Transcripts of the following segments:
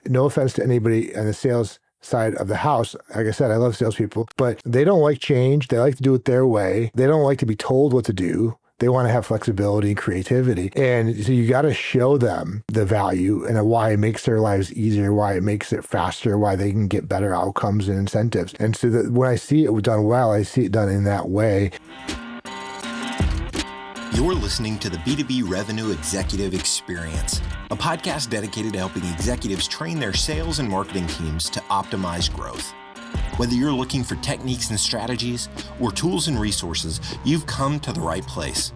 no offense to anybody on the sales side of the house. Like I said, I love salespeople, but they don't like change. They like to do it their way. They don't like to be told what to do. They want to have flexibility and creativity. And so you got to show them the value and why it makes their lives easier, why it makes it faster, why they can get better outcomes and incentives. And so that when I see it done well, I see it done in that way. You're listening to the B2B Revenue Executive Experience, a podcast dedicated to helping executives train their sales and marketing teams to optimize growth. Whether you're looking for techniques and strategies or tools and resources, you've come to the right place.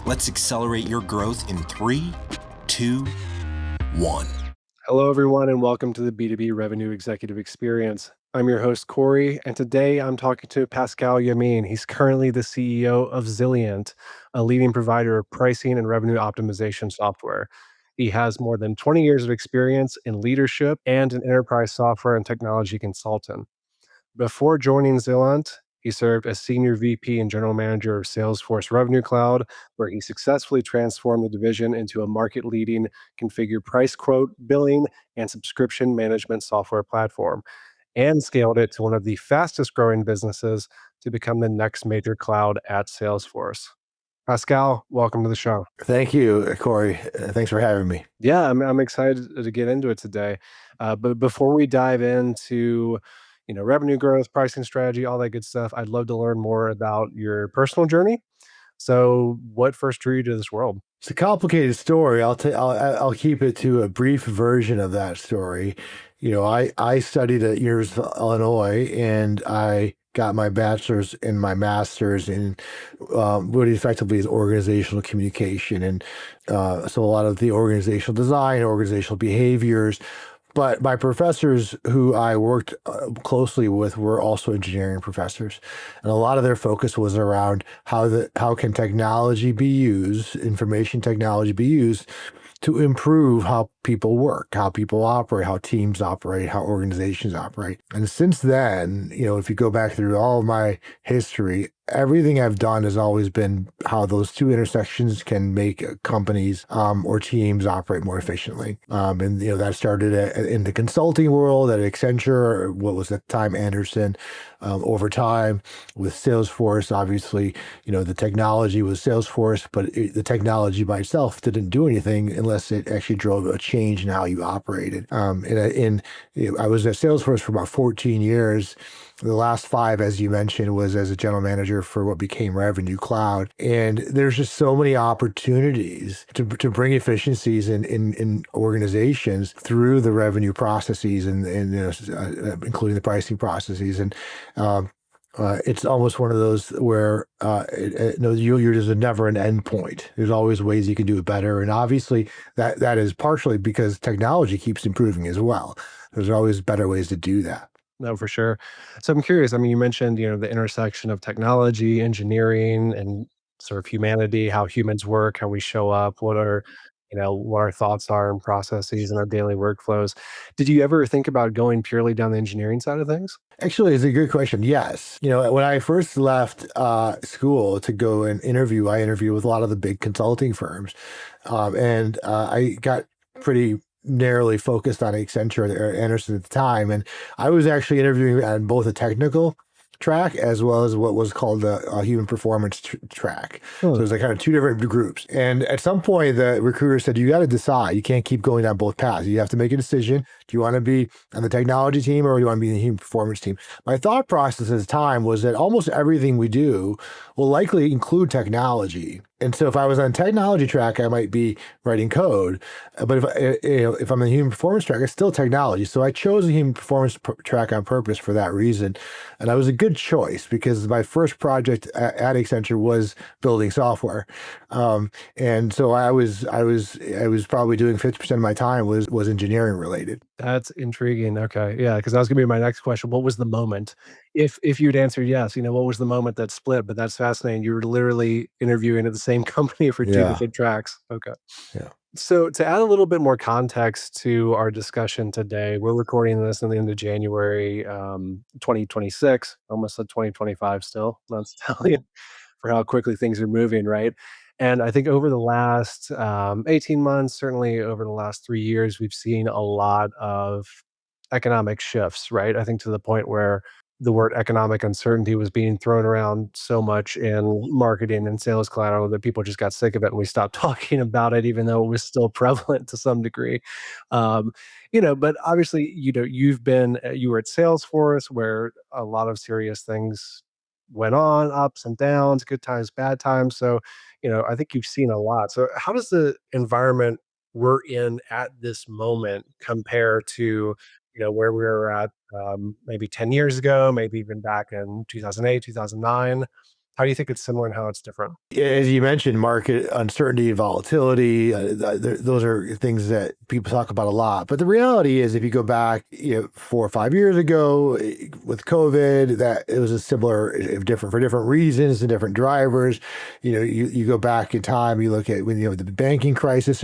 Let's accelerate your growth in 3, 2, 1. Hello, everyone, and welcome to the B2B Revenue Executive Experience. I'm your host, Corey, and today I'm talking to Pascal Yamin. He's currently the CEO of Zilliant, a leading provider of pricing and revenue optimization software. He has more than 20 years of experience in leadership and an enterprise software and technology consultant. Before joining Zilliant, he served as Senior VP and General Manager of Salesforce Revenue Cloud, where he successfully transformed the division into a market-leading configure price quote, billing, and subscription management software platform, and scaled it to one of the fastest-growing businesses to become the next major cloud at Salesforce. Pascal, welcome to the show. Thank you, Corey. Thanks for having me. Yeah, I'm excited to get into it today. But before we dive into revenue growth, pricing strategy, all that good stuff, I'd love to learn more about your personal journey. So, what first drew you to this world? It's a complicated story. I'll keep it to a brief version of that story. I studied at University of Illinois, and I got my bachelor's and my master's in what effectively is organizational communication, and so a lot of the organizational design, organizational behaviors. But my professors who I worked closely with were also engineering professors. And a lot of their focus was around how can technology be used, information technology be used to improve how people work, how people operate, how teams operate, how organizations operate. And since then, if you go back through all of my history, everything I've done has always been how those two intersections can make companies or teams operate more efficiently. And that started in the consulting world at Accenture, what was at the time Anderson. Over time with Salesforce, obviously, the technology was Salesforce, but the technology by itself didn't do anything unless it actually drove a change in how you operated. I was at Salesforce for about 14 years. The last 5, as you mentioned, was as a general manager for what became Revenue Cloud. And there's just so many opportunities to bring efficiencies in organizations through the revenue processes and including the pricing processes. And it's almost one of those where there's never an end point. There's always ways you can do it better. And obviously that is partially because technology keeps improving as well. There's always better ways to do that. No, for sure. So I'm curious. I mean, you mentioned, the intersection of technology, engineering, and sort of humanity, how humans work, how we show up, what our thoughts are and processes and our daily workflows. Did you ever think about going purely down the engineering side of things? Actually, it's a good question. Yes. When I first left school to go and interview, I interviewed with a lot of the big consulting firms. And I got pretty narrowly focused on Accenture or Anderson at the time. And I was actually interviewing on both a technical track as well as what was called the human performance track. So there's kind of two different groups. And at some point, the recruiter said, you got to decide. You can't keep going down both paths. You have to make a decision. Do you want to be on the technology team or do you want to be in the human performance team? My thought process at the time was that almost everything we do will likely include technology. And so if I was on technology track, I might be writing code. But if I'm in the human performance track, it's still technology. So I chose the human performance track on purpose for that reason. And I was a good choice because my first project at Accenture was building software. And so I was probably doing 50% of my time was engineering related. That's intriguing. Okay. Yeah. Because that was going to be my next question. What was the moment? If you'd answered yes, what was the moment that split? But that's fascinating. You were literally interviewing at the same company for two Yeah. different tracks. Okay. Yeah. So to add a little bit more context to our discussion today, we're recording this in the end of January 2026, almost at 2025 still. That's telling you for how quickly things are moving, right? And I think over the last 18 months, certainly over the last 3 years, we've seen a lot of economic shifts, right? I think to the point where the word economic uncertainty was being thrown around so much in marketing and sales collateral that people just got sick of it and we stopped talking about it, even though it was still prevalent to some degree. Um, but obviously, you were at Salesforce where a lot of serious things went on, ups and downs, good times, bad times. So, I think you've seen a lot. So, how does the environment we're in at this moment compare to, where we were at maybe 10 years ago, maybe even back in 2008, 2009? How do you think it's similar and how it's different? As you mentioned, market uncertainty and volatility, those are things that people talk about a lot. But the reality is, if you go back, 4 or 5 years ago with COVID, that it was a similar, if different for different reasons and different drivers. You go back in time, you look at when the banking crisis.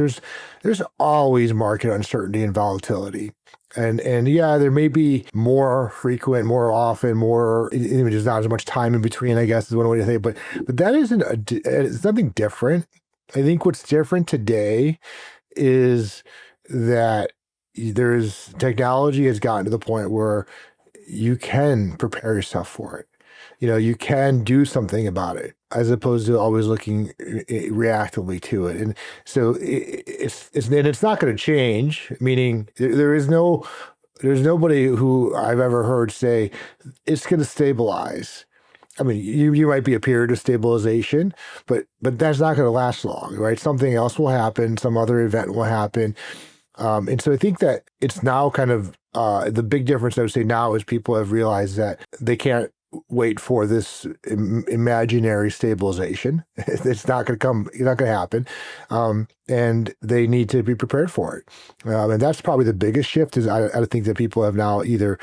There's always market uncertainty and volatility. And yeah, there may be more frequent, more often, more. There's not as much time in between, I guess, is one way to say it. But that isn't it's nothing different. I think what's different today is that there's technology has gotten to the point where you can prepare yourself for it. You can do something about it as opposed to always looking reactively to it. And so it's not going to change. Meaning there's nobody who I've ever heard say it's going to stabilize. I mean, you might be a period of stabilization, but that's not going to last long, right? Something else will happen, some other event will happen, and so I think that it's now kind of the big difference I would say now is people have realized that they can't wait for this imaginary stabilization. It's not going to come. It's not going to happen, and they need to be prepared for it. And that's probably the biggest shift. Is I think that people have now either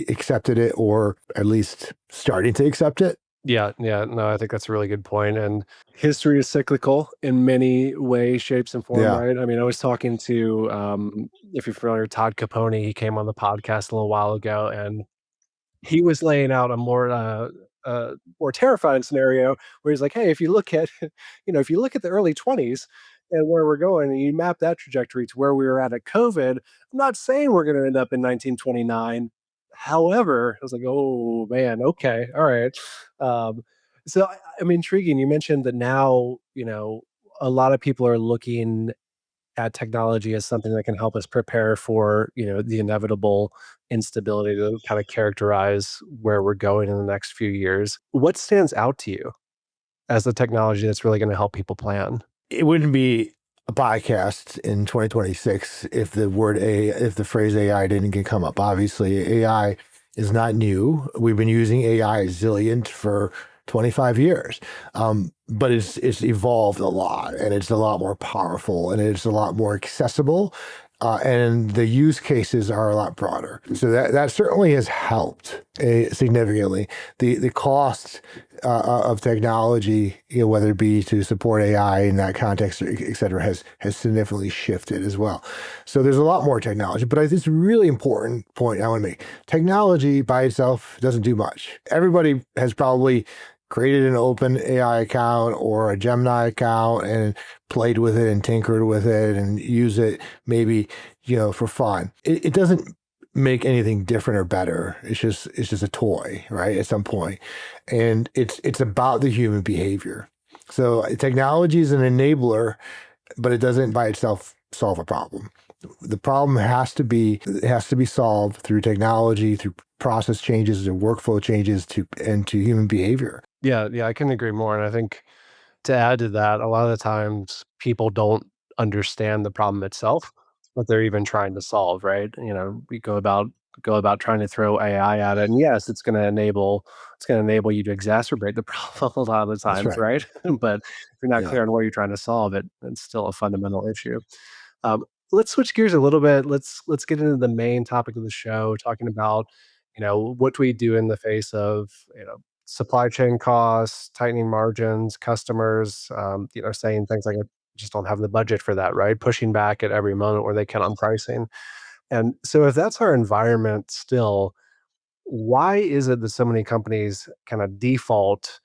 accepted it or at least starting to accept it. Yeah, yeah. No, I think that's a really good point. And history is cyclical in many ways, shapes, and form, Yeah. right? I mean, I was talking to, if you're familiar with Todd Capone, he came on the podcast a little while ago, and he was laying out a more terrifying scenario where he's like, "Hey, if you look at, if you look at the early 20s and where we're going, and you map that trajectory to where we were at COVID, I'm not saying we're going to end up in 1929. However," I was like, "Oh man, okay, all right." So I'm intriguing. You mentioned that now, a lot of people are looking at technology as something that can help us prepare for, the inevitable instability to kind of characterize where we're going in the next few years. What stands out to you as the technology that's really going to help people plan? It wouldn't be a podcast in 2026 if if the phrase AI didn't come up. Obviously, AI is not new. We've been using AI zillion for 25 years. But it's evolved a lot and it's a lot more powerful and it's a lot more accessible. And the use cases are a lot broader. So that certainly has helped significantly. The cost of technology, whether it be to support AI in that context, et cetera, has significantly shifted as well. So there's a lot more technology, but I think it's a really important point I want to make. Technology by itself doesn't do much. Everybody has probably created an open AI account or a Gemini account and played with it and tinkered with it and use it maybe, for fun. It doesn't make anything different or better. It's just a toy, right? At some point. And it's about the human behavior. So technology is an enabler, but it doesn't by itself solve a problem. The problem has to be solved through technology, through process changes or workflow changes to human behavior. Yeah, yeah, I can agree more. And I think to add to that, a lot of the times people don't understand the problem itself, what they're even trying to solve, right? We go about trying to throw AI at it. And yes, it's gonna enable you to exacerbate the problem a lot of the That's times, right. right? But if you're not Yeah. clear on what you're trying to solve, it's still a fundamental issue. Um, let's switch gears a little bit. Let's get into the main topic of the show, talking about, what do we do in the face of, supply chain costs, tightening margins, customers, saying things like, "I just don't have the budget for that," right? Pushing back at every moment where they can on pricing. And so if that's our environment still, why is it that so many companies kind of default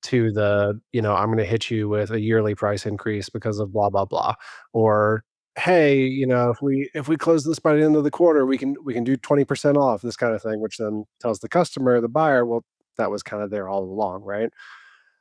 to the, I'm going to hit you with a yearly price increase because of blah blah blah, or hey, if we close this by the end of the quarter, we can do 20% off, this kind of thing, which then tells the customer, the buyer, well, that was kind of there all along, right?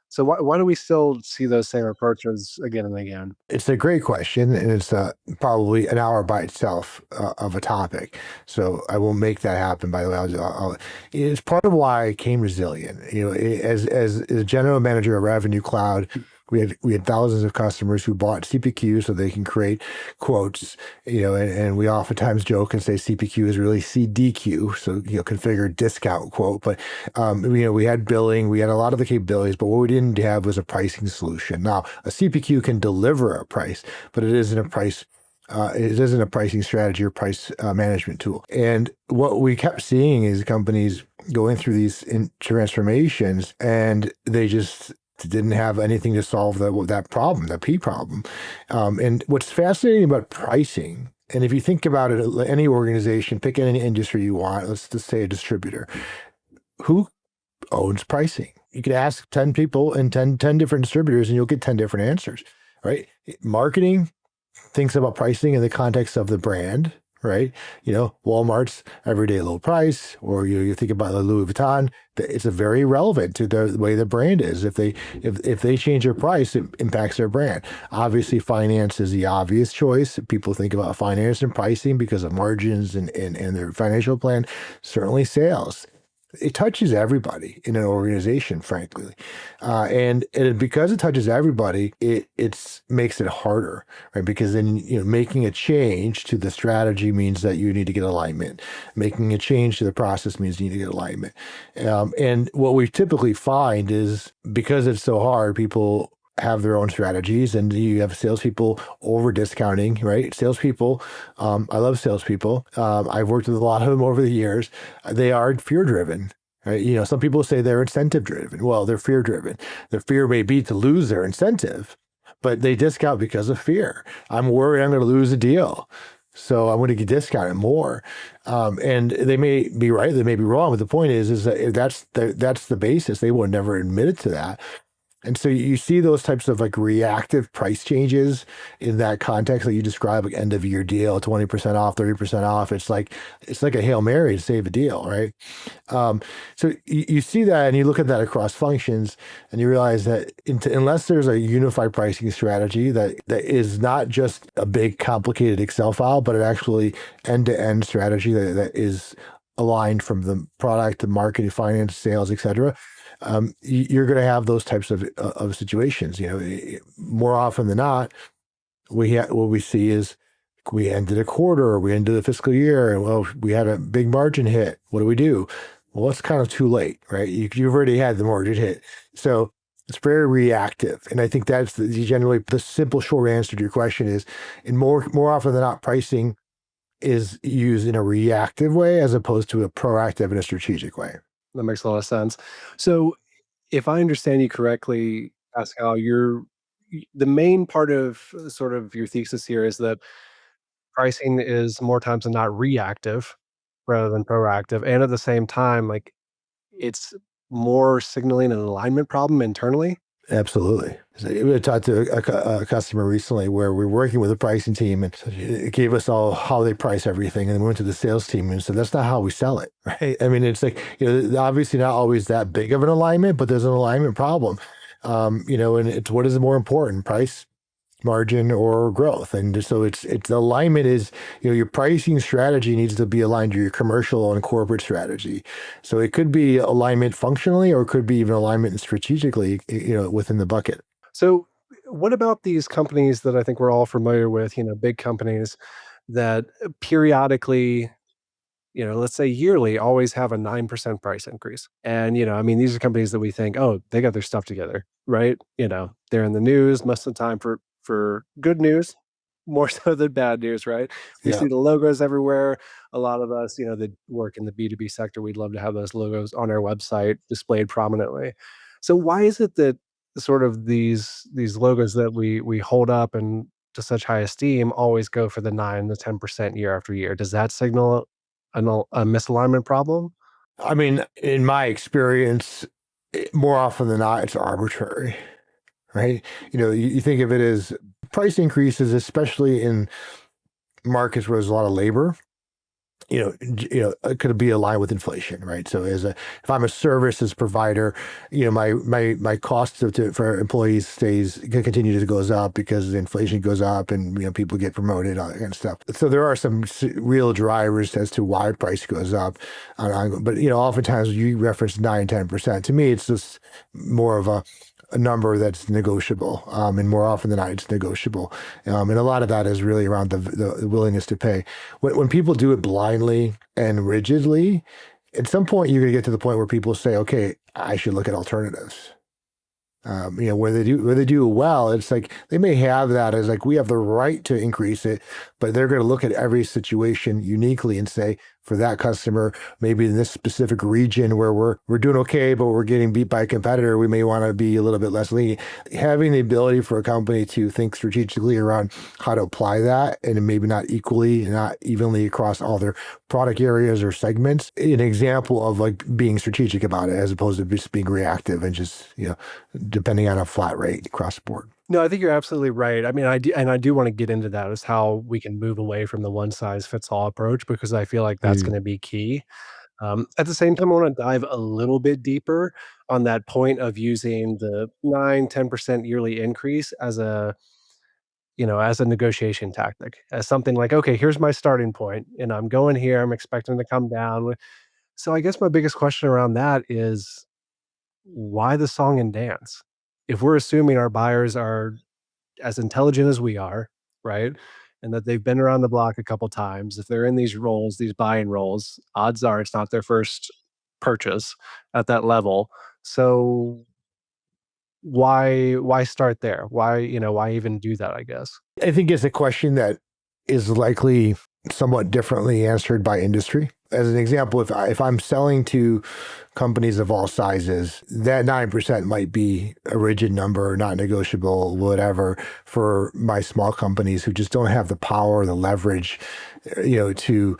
So why do we still see those same approaches again and again? It's a great question, and it's probably an hour by itself of a topic. So I won't make that happen. By the way, it's part of why I came resilient. As a general manager of Revenue Cloud, we had thousands of customers who bought CPQ so they can create quotes. And we oftentimes joke and say CPQ is really CDQ, so configure discount quote. But we had billing, we had a lot of the capabilities, but what we didn't have was a pricing solution. Now, a CPQ can deliver a price, but it isn't a price. It isn't a pricing strategy or price management tool. And what we kept seeing is companies going through these transformations, and they just didn't have anything to solve that problem, that P problem. And what's fascinating about pricing, and if you think about it, any organization, pick any industry you want, let's just say a distributor, who owns pricing? You could ask 10 people and 10 different distributors and you'll get 10 different answers, right? Marketing thinks about pricing in the context of the brand, right? Walmart's everyday low price, or you think about the Louis Vuitton. It's a very relevant to the way the brand is. If they change their price, it impacts their brand. Obviously, finance is the obvious choice. People think about finance and pricing because of margins and their financial plan. Certainly, sales. It touches everybody in an organization, frankly, and because it touches everybody, it makes it harder, right? Because then making a change to the strategy means that you need to get alignment. Making a change to the process means you need to get alignment. And what we typically find is, because it's so hard, people have their own strategies, and you have salespeople over discounting, right? Salespeople, I love salespeople. I've worked with a lot of them over the years. They are fear driven. Right? Some people say they're incentive driven. Well, they're fear driven. Their fear may be to lose their incentive, but they discount because of fear. I'm worried I'm going to lose a deal, so I'm going to get discounted more. And they may be right, they may be wrong, but the point is that that's the basis. They would never admit it to that. And so you see those types of like reactive price changes in that context that you describe, like end of year deal, 20% off, 30% off. It's like a Hail Mary to save a deal, right? So you see that, and you look at that across functions, and you realize that unless there's a unified pricing strategy that is not just a big complicated Excel file, but it actually end-to-end strategy that is aligned from the product, the marketing, finance, sales, et cetera, you're going to have those types of situations. More often than not, what we see is we ended a quarter, or we ended the fiscal year, and well, we had a big margin hit. What do we do? Well, it's kind of too late, right? You've already had the margin hit, so it's very reactive. And I think that's generally the simple, short answer to your question is, and more often than not, pricing is used in a reactive way as opposed to a proactive and a strategic way. That makes a lot of sense. So, if I understand you correctly, Pascal, the main part of sort of your thesis here is that pricing is more times than not reactive rather than proactive, and at the same time, like, it's more signaling an alignment problem internally? Absolutely. So we talked to a customer recently where we're working with a pricing team, and it gave us all how they price everything. And then we went to the sales team and said, that's not how we sell it, right? I mean, it's like, obviously not always that big of an alignment, but there's an alignment problem. And it's, what is more important, price, margin, or growth? And so it's the alignment is, your pricing strategy needs to be aligned to your commercial and corporate strategy. So it could be alignment functionally, or it could be even alignment strategically, within the bucket. So, what about these companies that I think we're all familiar with, big companies that periodically, let's say yearly, always have a 9% price increase? And, I mean, these are companies that we think, oh, they got their stuff together, right? They're in the news most of the time for good news, more so than bad news, right? We Yeah. see the logos everywhere. A lot of us, that work in the B2B sector, we'd love to have those logos on our website displayed prominently. So why is it that sort of these logos that we hold up and to such high esteem always go for the 9, the 10% year after year? Does that signal a misalignment problem? I mean, in my experience, more often than not, it's arbitrary, right? You think of it as price increases, especially in markets where there's a lot of labor. It could be aligned with inflation, right? So if I'm a services provider, my cost for employees continues to goes up because the inflation goes up and, people get promoted, all that kind of stuff. So there are some real drivers as to why price goes up. But, oftentimes you reference 9-10%. To me, it's just more of a number that's negotiable, and more often than not, it's negotiable. And a lot of that is really around the willingness to pay. When people do it blindly and rigidly, at some point you're going to get to the point where people say, "Okay, I should look at alternatives." Where they do well, it's like they may have that as like we have the right to increase it, but they're going to look at every situation uniquely and say, for that customer, maybe in this specific region where we're doing okay, but we're getting beat by a competitor, we may want to be a little bit less lenient. Having the ability for a company to think strategically around how to apply that, and maybe not equally, not evenly across all their product areas or segments, an example of like being strategic about it as opposed to just being reactive and just, depending on a flat rate across the board. No, I think you're absolutely right. I mean, I do want to get into that as how we can move away from the one size fits all approach because I feel like that's Mm. going to be key. At the same time, I want to dive a little bit deeper on that point of using the 9-10% yearly increase as a negotiation tactic, as something like, okay, here's my starting point, and I'm going here. I'm expecting to come down. So I guess my biggest question around that is why the song and dance? If we're assuming our buyers are as intelligent as we are, right? And that they've been around the block a couple times. If they're in these roles, these buying roles, odds are it's not their first purchase at that level. So why start there? Why even do that, I guess? I think it's a question that is likely somewhat differently answered by industry. As an example, if I'm selling to companies of all sizes, that 9% might be a rigid number, not negotiable, whatever, for my small companies who just don't have the power, the leverage, to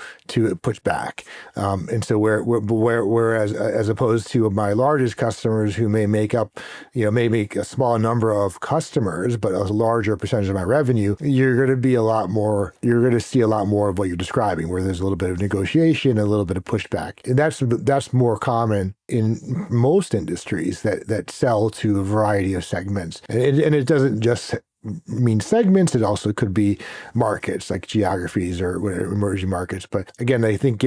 push back. And so whereas as opposed to my largest customers who may make a small number of customers, but a larger percentage of my revenue, you're going to see a lot more of what you're describing, where there's a little bit of negotiation, a little bit of pushback. And that's more common in most industries that sell to a variety of segments. And it doesn't just mean segments. It also could be markets like geographies or whatever, emerging markets. But again, I think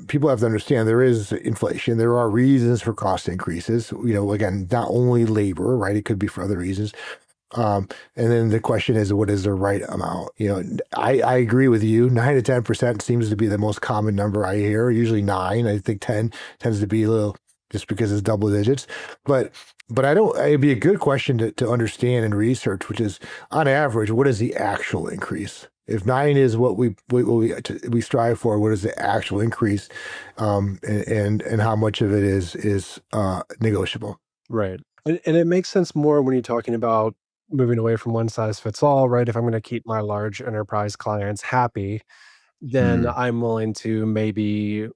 people have to understand there is inflation. There are reasons for cost increases. Again, not only labor, right? It could be for other reasons. And then the question is, what is the right amount? I agree with you. 9 to 10% seems to be the most common number I hear. Usually 9. I think 10 tends to be a little, just because it's double digits. But it'd be a good question to understand and research, which is on average, what is the actual increase? If 9 is what we strive for, what is the actual increase? And how much of it is negotiable? Right. And it makes sense more when you're talking about moving away from one size fits all, right? If I'm going to keep my large enterprise clients happy, then Mm. I'm willing to maybe,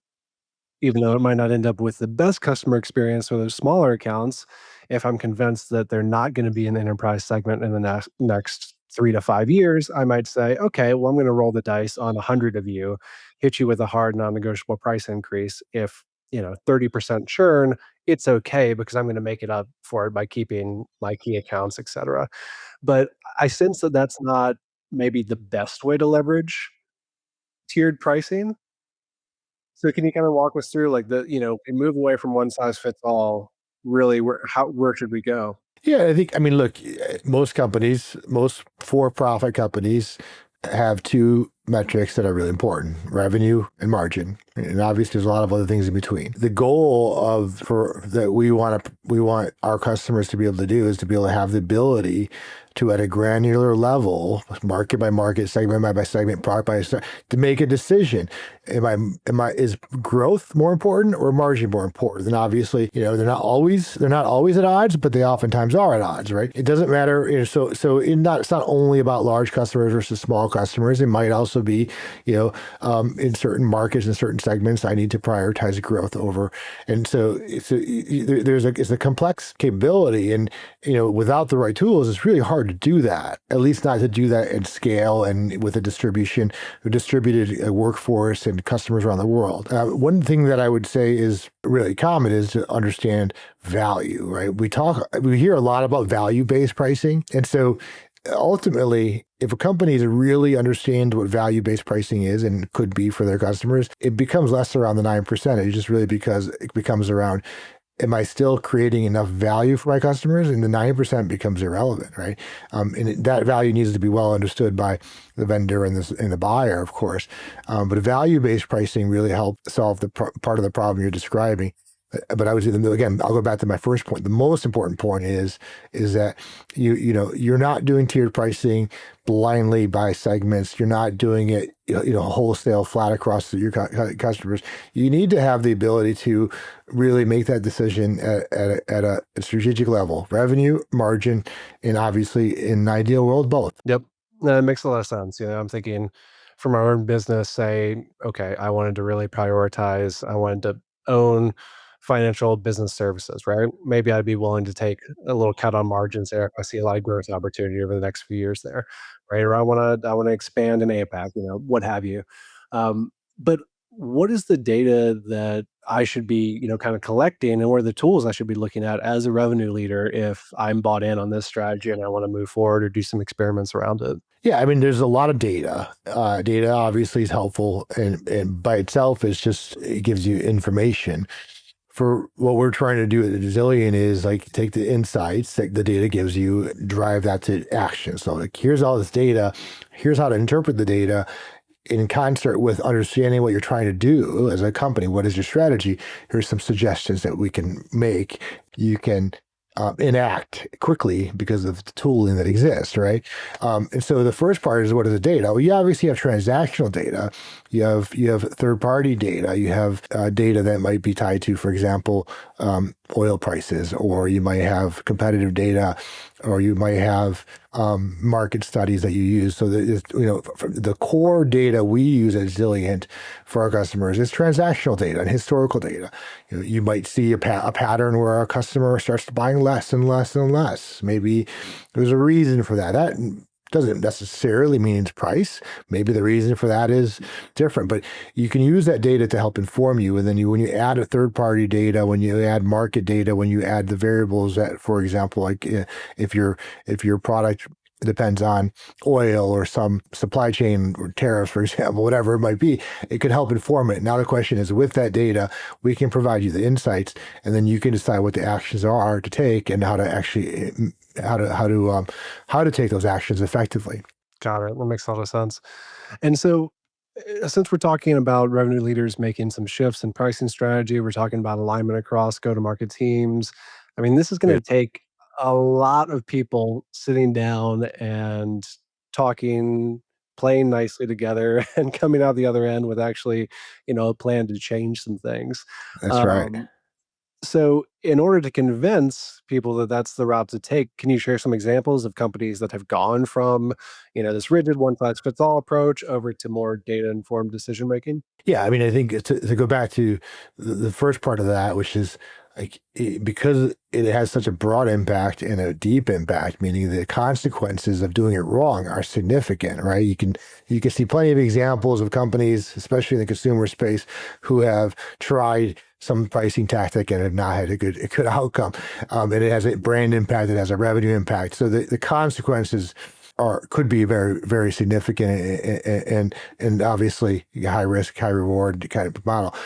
even though it might not end up with the best customer experience for those smaller accounts, if I'm convinced that they're not going to be in the enterprise segment in the next 3 to 5 years, I might say, okay, well, I'm going to roll the dice on 100 of you, hit you with a hard non-negotiable price increase. If 30% churn, it's okay because I'm going to make it up for it by keeping my key accounts, etc. But I sense that that's not maybe the best way to leverage tiered pricing. So can you kind of walk us through like we move away from one size fits all, really where should we go? Yeah, I mean, look, most for-profit companies have two metrics that are really important: revenue and margin. And obviously there's a lot of other things in between. The goal that we want our customers to be able to do is to be able to have the ability to, at a granular level, market by market, segment by segment, product by to make a decision. Is growth more important or margin more important? And obviously, they're not always at odds, but they oftentimes are at odds, right? It doesn't matter. It's not only about large customers versus small customers. It might also also be, in certain markets and certain segments, I need to prioritize growth over. And so it's a complex capability, and without the right tools, it's really hard to do that. At least not to do that at scale and with a distributed workforce and customers around the world. One thing that I would say is really common is to understand value, right? We hear a lot about value-based pricing. And so ultimately, if a company really understands what value-based pricing is and could be for their customers, it becomes less around the 9%. It's just really because it becomes around, am I still creating enough value for my customers? And the 9% becomes irrelevant, right? And that value needs to be well understood by the vendor and the buyer, of course. But value-based pricing really helps solve the part of the problem you're describing. But I would say, again, I'll go back to my first point. The most important point is that you're not doing tiered pricing blindly by segments. You're not doing it wholesale flat across your customers. You need to have the ability to really make that decision at a strategic level: revenue, margin, and obviously, in an ideal world, both. Yep. That makes a lot of sense. I'm thinking from our own business, say, okay, I wanted to really prioritize, I wanted to own financial business services, right? Maybe I'd be willing to take a little cut on margins there if I see a lot of growth opportunity over the next few years there, right? Or I want to expand in APAC, what have you. But what is the data that I should be, kind of collecting, and what are the tools I should be looking at as a revenue leader if I'm bought in on this strategy and I want to move forward or do some experiments around it? Yeah, I mean, there's a lot of data. Data obviously is helpful, and by itself, it gives you information. For what we're trying to do at Resilient is like take the insights that the data gives you, drive that to action. So like, here's all this data, here's how to interpret the data in concert with understanding what you're trying to do as a company. What is your strategy? Here's some suggestions that we can make. You can enact quickly because of the tooling that exists, right? And so the first part is, what is the data? Well, you obviously have transactional data. You have third-party data. You have data that might be tied to, for example, oil prices, or you might have competitive data, or you might have market studies that you use. So that the core data we use at Zilliant for our customers is transactional data and historical data. You might see a pattern where a customer starts buying less and less and less. Maybe there's a reason for that. That doesn't necessarily mean it's price. Maybe the reason for that is different, but you can use that data to help inform you. And then when you add a third-party data, when you add market data, when you add the variables that, for example, like if your product depends on oil or some supply chain or tariffs, for example, whatever it might be, it could help inform it. Now the question is, with that data, we can provide you the insights, and then you can decide what the actions are to take and how to actually how to take those actions effectively. Got it. That makes a lot of sense. And so, since we're talking about revenue leaders making some shifts in pricing strategy, we're talking about alignment across go-to-market teams. I mean, this is going to Good. take a lot of people sitting down and talking, playing nicely together, and coming out the other end with actually, a plan to change some things. That's right. Um, so, in order to convince people that that's the route to take, can you share some examples of companies that have gone from, this rigid one size fits all approach over to more data informed decision making? Yeah, I mean, I think to go back to the first part of that, which is like because it has such a broad impact and a deep impact, meaning the consequences of doing it wrong are significant, right? You can see plenty of examples of companies, especially in the consumer space, who have tried some pricing tactic and have not had a good outcome. And it has a brand impact, it has a revenue impact. So the consequences could be very, very significant and obviously high risk, high reward kind of model.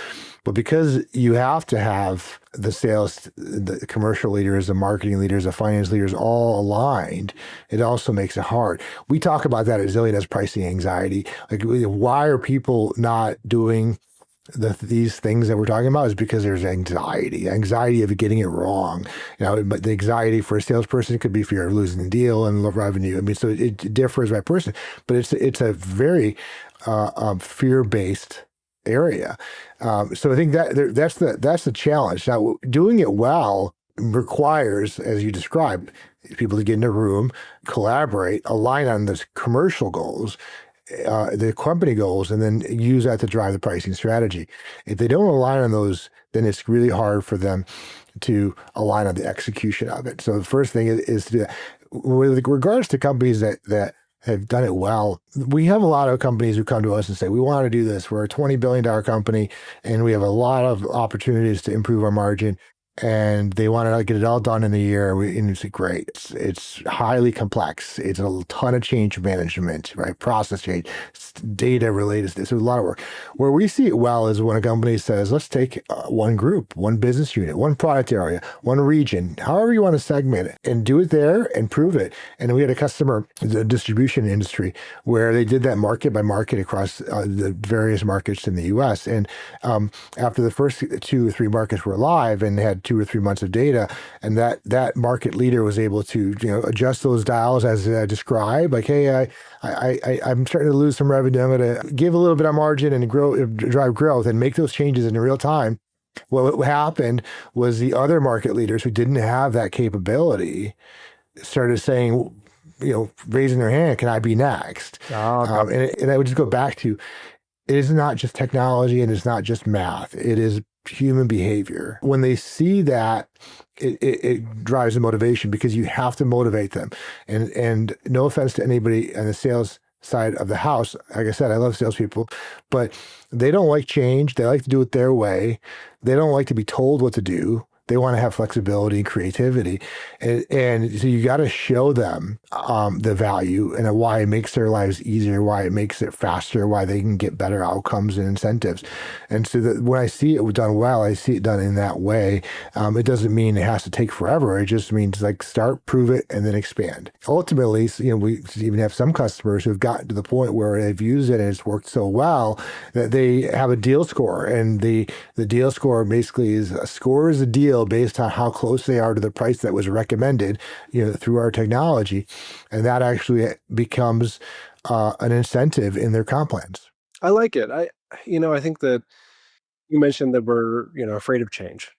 But because you have to have the sales, the commercial leaders, the marketing leaders, the finance leaders all aligned, it also makes it hard. We talk about that at Zillion as pricing anxiety. Like, why are people not doing these things that we're talking about? Is because there's anxiety of getting it wrong. But the anxiety for a salesperson could be fear of losing the deal and low revenue. I mean, so it differs by person, but it's a very fear-based area. So I think that's the challenge. Now, doing it well requires, as you described, people to get in a room, collaborate, align on those commercial goals, the company goals and then use that to drive the pricing strategy. If they don't align on those, then it's really hard for them to align on the execution of it. So the first thing is to do that. With regards to companies that have done it well, we have a lot of companies who come to us and say, we want to do this. We're a $20 billion company and we have a lot of opportunities to improve our margin. And they want to get it all done in a year. And it's great. It's highly complex. It's a ton of change management, right? Process change, data related. It's a lot of work. Where we see it well is when a company says, let's take one group, one business unit, one product area, one region, however you want to segment it, and do it there and prove it. And we had a customer, the distribution industry, where they did that market by market across the various markets in the US. And after the first 2 or 3 markets were live and had 2 or 3 months of data, and that market leader was able to adjust those dials as I described, like, hey, I'm starting to lose some revenue. I'm going to give a little bit of margin and drive growth and make those changes in real time. Well, what happened was the other market leaders who didn't have that capability started saying, raising their hand, can I be next? Oh, okay. And I would just go back to, it is not just technology and it's not just math. It is human behavior. When they see that, it drives the motivation because you have to motivate them. And no offense to anybody on the sales side of the house. Like I said, I love salespeople, but they don't like change. They like to do it their way. They don't like to be told what to do. They want to have flexibility and creativity. And so you got to show them the value and why it makes their lives easier, why it makes it faster, why they can get better outcomes and incentives. And so that when I see it done well, I see it done in that way. It doesn't mean it has to take forever. It just means like start, prove it, and then expand. Ultimately, we even have some customers who've gotten to the point where they've used it and it's worked so well that they have a deal score. And the deal score basically is a deal based on how close they are to the price that was recommended, through our technology, and that actually becomes an incentive in their comp plans. I like it. I think that you mentioned that we're, afraid of change,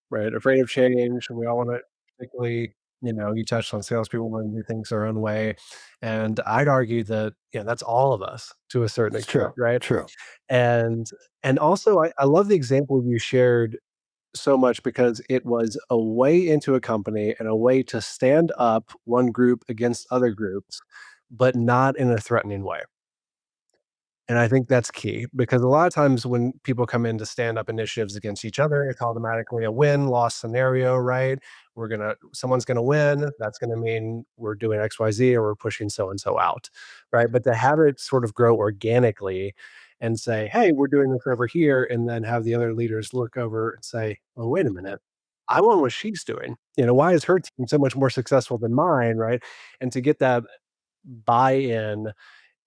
right? Afraid of change, and we all want to, particularly, you touched on salespeople wanting to do things their own way, and I'd argue that that's all of us to a certain It's extent, true, right? true. And also, I love the example you shared so much because it was a way into a company and a way to stand up one group against other groups, but not in a threatening way. And I think that's key because a lot of times when people come in to stand up initiatives against each other, it's automatically a win-loss scenario, right? Someone's gonna win. That's gonna mean we're doing XYZ or we're pushing so and so out, right? But to have it sort of grow organically and say, hey, we're doing this over here, and then have the other leaders look over and say, oh, wait a minute. I want what she's doing. Why is her team so much more successful than mine, right? And to get that buy-in,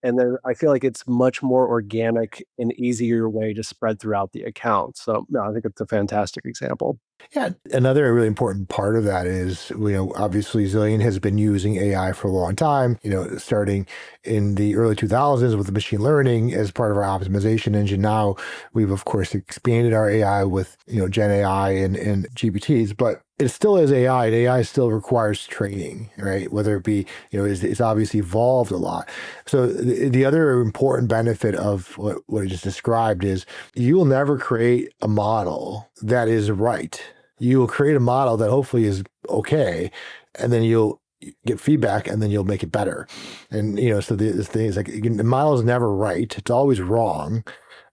and then I feel like it's much more organic and easier way to spread throughout the account. So, no, I think it's a fantastic example. Yeah, another really important part of that is, obviously Zillion has been using AI for a long time, starting in the early 2000s with machine learning as part of our optimization engine. Now we've, of course, expanded our AI with, Gen AI and GPTs, but it still is AI, and AI still requires training, right? Whether it be, it's obviously evolved a lot. So the other important benefit of what I just described is you will never create a model that is right. You will create a model that hopefully is okay, and then you'll get feedback, and then you'll make it better. And so the thing is, like, the model is never right; it's always wrong.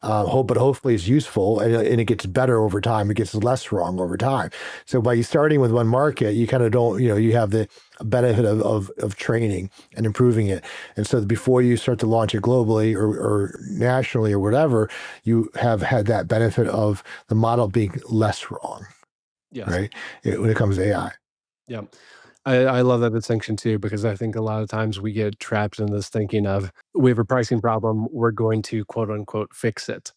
But hopefully it's useful, and it gets better over time. It gets less wrong over time. So by starting with one market, you kind of don't, you have the benefit of training and improving it. And so before you start to launch it globally or nationally or whatever, you have had that benefit of the model being less wrong, Yes. right? When it comes to AI. Yeah. I love that distinction too, because I think a lot of times we get trapped in this thinking of we have a pricing problem, we're going to quote unquote fix it.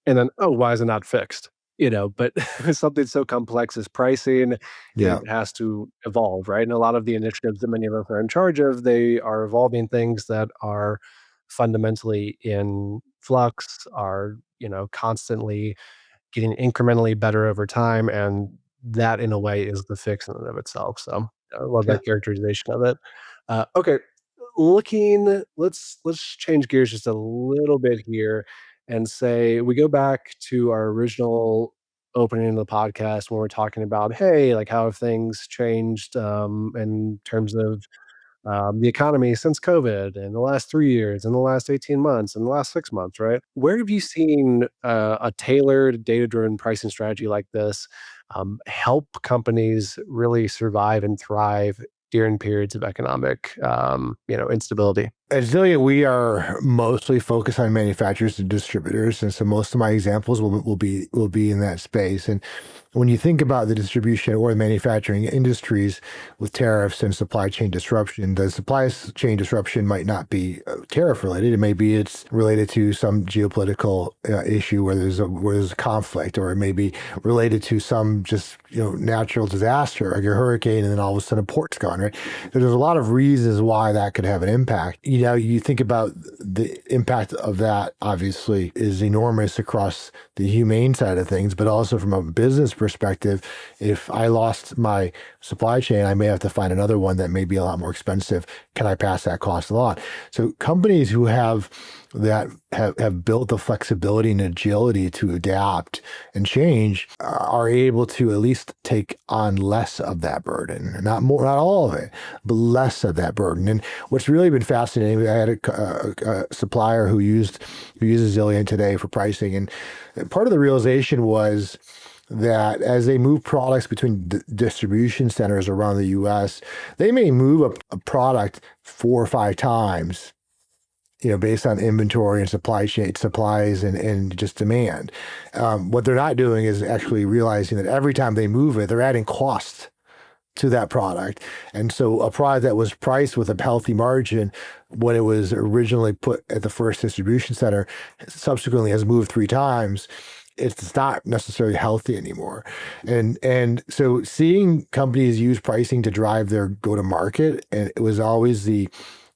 And then, oh, why is it not fixed? But something so complex as pricing, it Yeah. has to evolve, right? And a lot of the initiatives that many of us are in charge of, they are evolving things that are fundamentally in flux, are, constantly getting incrementally better over time. And that in a way is the fix in and of itself. So I love Yeah. that characterization of it. Okay. let's change gears just a little bit here and say we go back to our original opening of the podcast when we're talking about, hey, like how have things changed in terms of the economy since COVID in the last 3 years, in the last 18 months, in the last 6 months, right? Where have you seen a tailored, data driven pricing strategy like this help companies really survive and thrive during periods of economic, instability? At Zillion, we are mostly focused on manufacturers and distributors, and so most of my examples will be in that space. And when you think about the distribution or the manufacturing industries with tariffs and supply chain disruption, the supply chain disruption might not be tariff related. It may be it's related to some geopolitical issue where there's a conflict, or it may be related to some just natural disaster like a hurricane, and then all of a sudden a port's gone. Right? So there's a lot of reasons why that could have an impact. You think about the impact of that, obviously, is enormous across the humane side of things, but also from a business perspective. If I lost my supply chain, I may have to find another one that may be a lot more expensive. Can I pass that cost along? So companies who have built the flexibility and agility to adapt and change are able to at least take on less of that burden, not more, not all of it, but less of that burden. And what's really been fascinating, I had a supplier who uses Zillion today for pricing, and part of the realization was that as they move products between distribution centers around the U.S., they may move a product 4 or 5 times, based on inventory and supply chain supplies and just demand. What they're not doing is actually realizing that every time they move it, they're adding cost to that product. And so a product that was priced with a healthy margin when it was originally put at the first distribution center subsequently has moved 3 times. It's not necessarily healthy anymore. And so seeing companies use pricing to drive their go-to-market, and it was always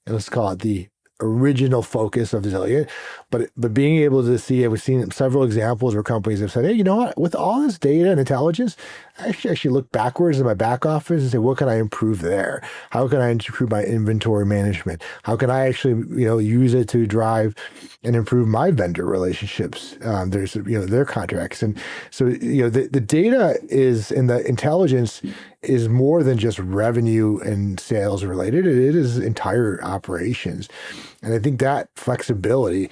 let's call it the original focus of Zillion, but being able to see, we've seen several examples where companies have said, hey, you know what, with all this data and intelligence, I actually look backwards in my back office and say, what can I improve there? How can I improve my inventory management? How can I actually, use it to drive and improve my vendor relationships? There's, their contracts. And so, the data is, and the intelligence is more than just revenue and sales related. It is entire operations. And I think that flexibility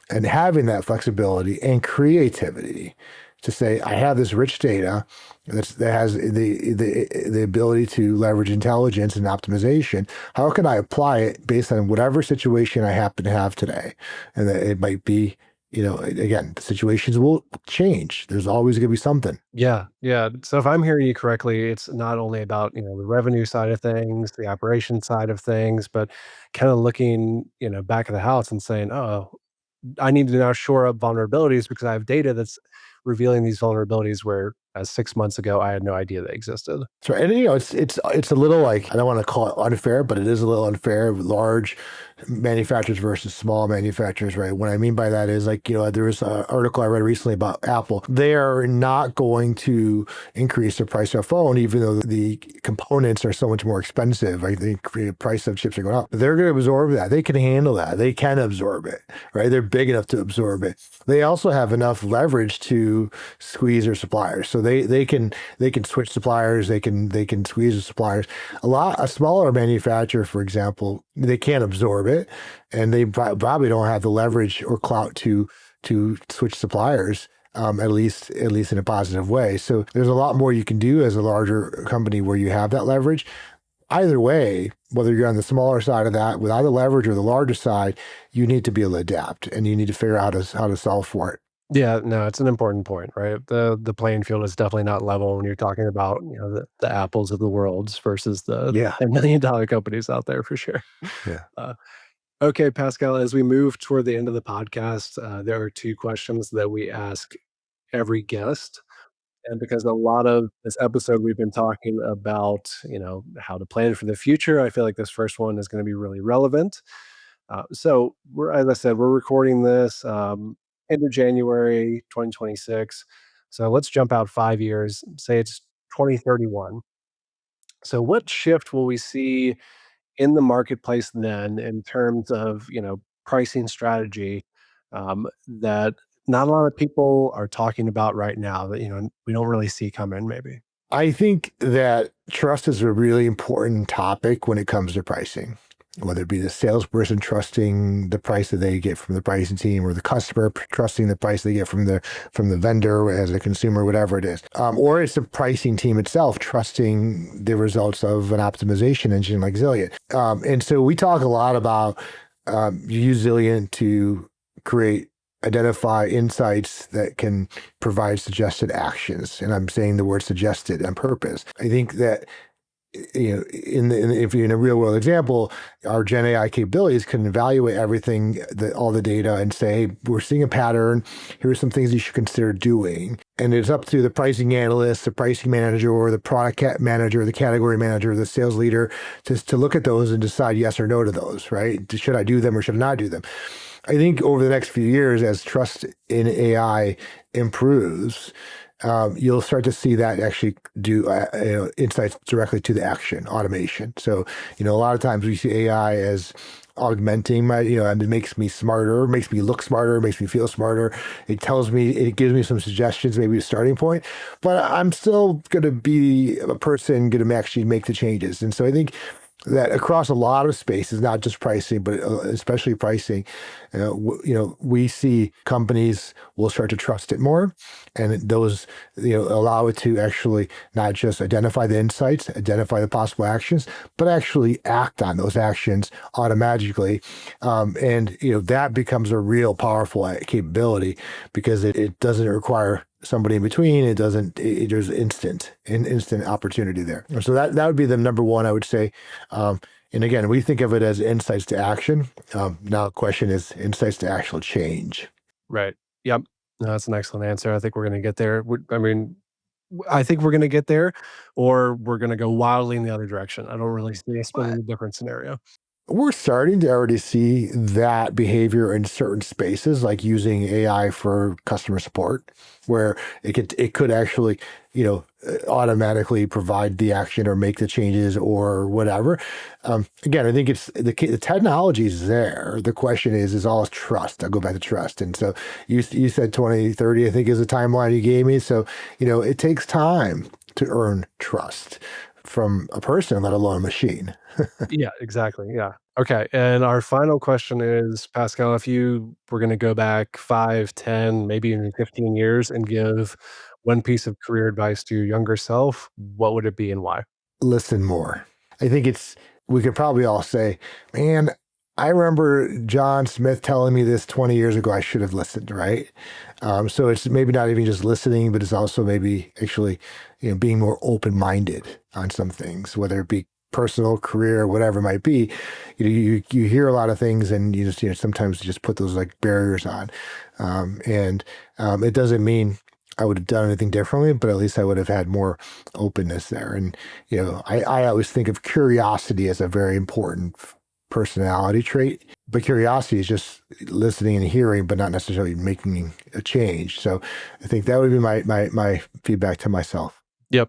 and having that flexibility and creativity to say, I have this rich data that has the ability to leverage intelligence and optimization. How can I apply it based on whatever situation I happen to have today? And that it might be, again, the situations will change. There's always going to be something. Yeah, yeah. So if I'm hearing you correctly, it's not only about, the revenue side of things, the operation side of things, but kind of looking, back of the house and saying, oh, I need to now shore up vulnerabilities because I have data that's revealing these vulnerabilities where 6 months ago I had no idea they existed. So, and it's a little like, I don't want to call it unfair, but it is a little unfair with large manufacturers versus small manufacturers, right? What I mean by that is, like, there was an article I read recently about Apple. They are not going to increase the price of a phone, even though the components are so much more expensive. Right? The price of chips are going up. They're going to absorb that. They can handle that. They can absorb it, right? They're big enough to absorb it. They also have enough leverage to squeeze their suppliers, so they can switch suppliers. They can squeeze the suppliers. A smaller manufacturer, for example, they can't absorb it, and they probably don't have the leverage or clout to switch suppliers, at least in a positive way. So there's a lot more you can do as a larger company where you have that leverage. Either way, whether you're on the smaller side of that without the leverage or the larger side, you need to be able to adapt, and you need to figure out how to solve for it. Yeah, no, it's an important point, right? The playing field is definitely not level when you're talking about, the apples of the worlds versus the Yeah, $10 million companies out there for sure. yeah. Uh, okay, Pascal, as we move toward the end of the podcast, there are two questions that we ask every guest. And because a lot of this episode we've been talking about, how to plan for the future, I feel like this first one is going to be really relevant. So as I said, we're recording this end of January 2026. So let's jump out 5 years. Say it's 2031. So what shift will we see in the marketplace then in terms of, pricing strategy, that not a lot of people are talking about right now that, we don't really see coming maybe? I think that trust is a really important topic when it comes to pricing, whether it be the salesperson trusting the price that they get from the pricing team, or the customer trusting the price they get from the vendor as a consumer, whatever it is, or it's the pricing team itself trusting the results of an optimization engine like Zillion. And so we talk a lot about you use Zillion to identify insights that can provide suggested actions. And I'm saying the word suggested on purpose. I think that, if you're in a real world example, our Gen AI capabilities can evaluate everything, all the data, and say, hey, we're seeing a pattern. Here are some things you should consider doing. And it's up to the pricing analyst, the pricing manager, or the product manager, the category manager, the sales leader to look at those and decide yes or no to those, right? Should I do them or should I not do them? I think over the next few years, as trust in AI improves, you'll start to see that actually do insights directly to the action, automation. So, a lot of times we see AI as augmenting and it makes me smarter, makes me look smarter, makes me feel smarter. It gives me some suggestions, maybe a starting point, but I'm still going to be a person going to actually make the changes. And so I think that across a lot of spaces, not just pricing, but especially pricing, we see companies will start to trust it more, and those allow it to actually not just identify the insights, identify the possible actions, but actually act on those actions automatically, and that becomes a real powerful capability because it doesn't require somebody in between. There's instant opportunity there. So that would be the number one, I would say. And again, we think of it as insights to action. Now the question is insights to actual change. Right. Yep. No, that's an excellent answer. I think we're going to get there. I think we're going to get there, or we're going to go wildly in the other direction. I don't really see us in a different scenario. We're starting to already see that behavior in certain spaces, like using AI for customer support, where it could actually, automatically provide the action or make the changes or whatever. Again, I think it's the technology is there. The question is all trust. I'll go back to trust. And so you said 2030, I think, is the timeline you gave me. So, it takes time to earn trust from a person, let alone a machine. Yeah, exactly. Yeah. Okay. And our final question is, Pascal, if you were going to go back 5, 10, maybe even 15 years and give one piece of career advice to your younger self, what would it be and why? Listen more. I think we could probably all say, man, I remember John Smith telling me this 20 years ago. I should have listened, right? So it's maybe not even just listening, but it's also maybe actually, being more open-minded on some things, whether it be personal, career, whatever it might be. You hear a lot of things, and you just sometimes you just put those like barriers on, and it doesn't mean I would have done anything differently, but at least I would have had more openness there. And I always think of curiosity as a very important personality trait, but curiosity is just listening and hearing, but not necessarily making a change. So I think that would be my feedback to myself. Yep.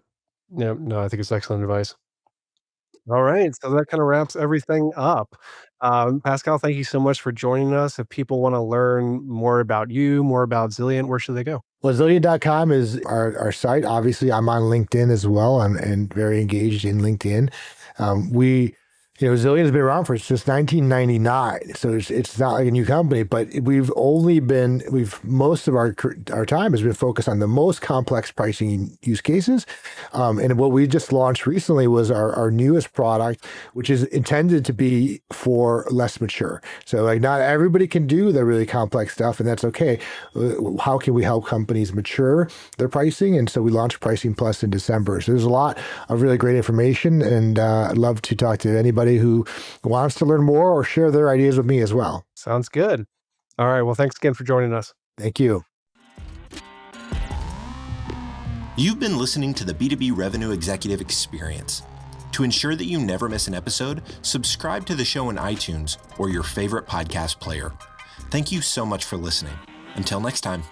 Yep. No, I think it's excellent advice. All right. So that kind of wraps everything up. Pascal, thank you so much for joining us. If people want to learn more about you, more about Zillion, where should they go? Well, Zillion.com is our site. Obviously, I'm on LinkedIn as well. I'm very engaged in LinkedIn. Zillion has been around since 1999, so it's not like a new company. But most of our time has been focused on the most complex pricing use cases. And what we just launched recently was our newest product, which is intended to be for less mature. So like not everybody can do the really complex stuff, and that's okay. How can we help companies mature their pricing? And so we launched Pricing Plus in December. So there's a lot of really great information, and I'd love to talk to anybody who wants to learn more or share their ideas with me as well. Sounds good. All right. Well, thanks again for joining us. Thank you. You've been listening to the B2B Revenue Executive Experience. To ensure that you never miss an episode, subscribe to the show in iTunes or your favorite podcast player. Thank you so much for listening. Until next time.